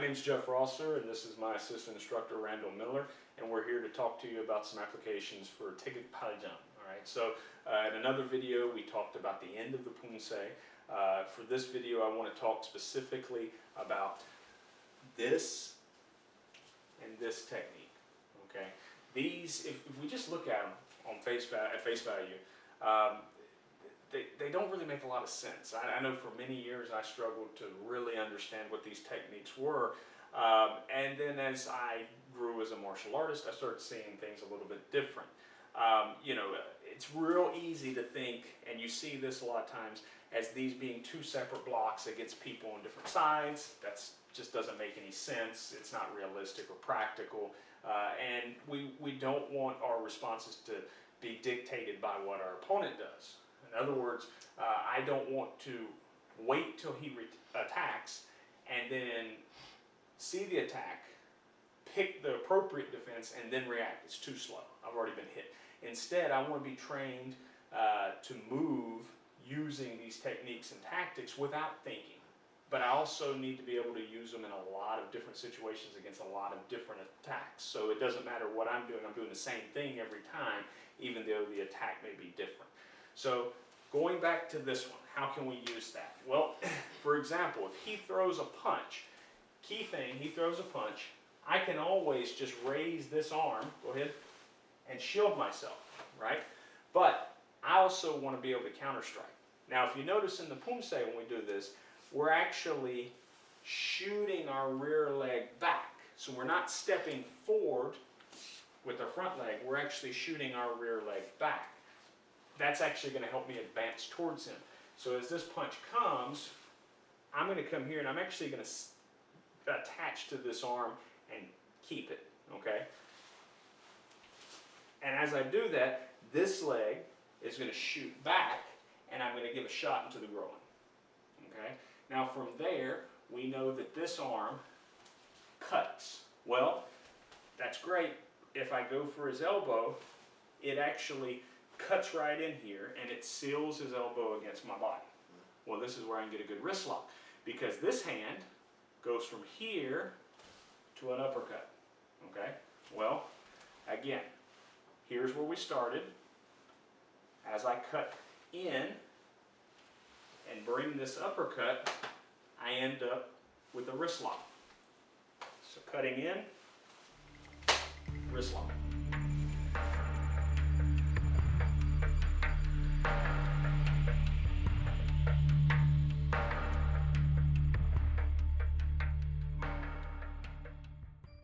name's Jeff Rosser, and this is my assistant instructor, Randall Miller, and we're here to talk to you about some applications for Taegeuk Jang. All right, so in another video, we talked about the end of the poomsae. For this video, I want to talk specifically about this and this technique. Okay, these, if we just look at them on face value, they don't really make a lot of sense. I know for many years I struggled to really understand what these techniques were, and then as I grew as a martial artist, I started seeing things a little bit different. It's real easy to think, and you see this a lot of times, as these being two separate blocks against people on different sides. That just doesn't make any sense. It's not realistic or practical, and we don't want our responses to be dictated by what our opponent does. In other words, I don't want to wait till he attacks and then see the attack, pick the appropriate defense, and then react. It's too slow. I've already been hit. Instead, I want to be trained to move using these techniques and tactics without thinking. But I also need to be able to use them in a lot of different situations against a lot of different attacks. So it doesn't matter what I'm doing the same thing every time, even though the attack may be different. So going back to this one, how can we use that? Well, for example, if he throws a punch, key thing, he throws a punch, I can always just raise this arm, go ahead, and shield myself, right? But I also want to be able to counter strike. Now, if you notice in the poomsae when we do this, we're actually shooting our rear leg back. So we're not stepping forward with our front leg, we're actually shooting our rear leg back. That's actually going to help me advance towards him. So as this punch comes, I'm going to come here and I'm actually going to attach to this arm and keep it, okay? And as I do that, this leg is going to shoot back and I'm going to give a shot into the groin, okay? Now from there, we know that this arm cuts. Well, that's great. If I go for his elbow, it actually cuts right in here and it seals his elbow against my body. Well, this is where I can get a good wrist lock, because this hand goes from here to an uppercut, okay? Well, again, here's where we started. As I cut in and bring this uppercut, I end up with a wrist lock. So cutting in, wrist lock.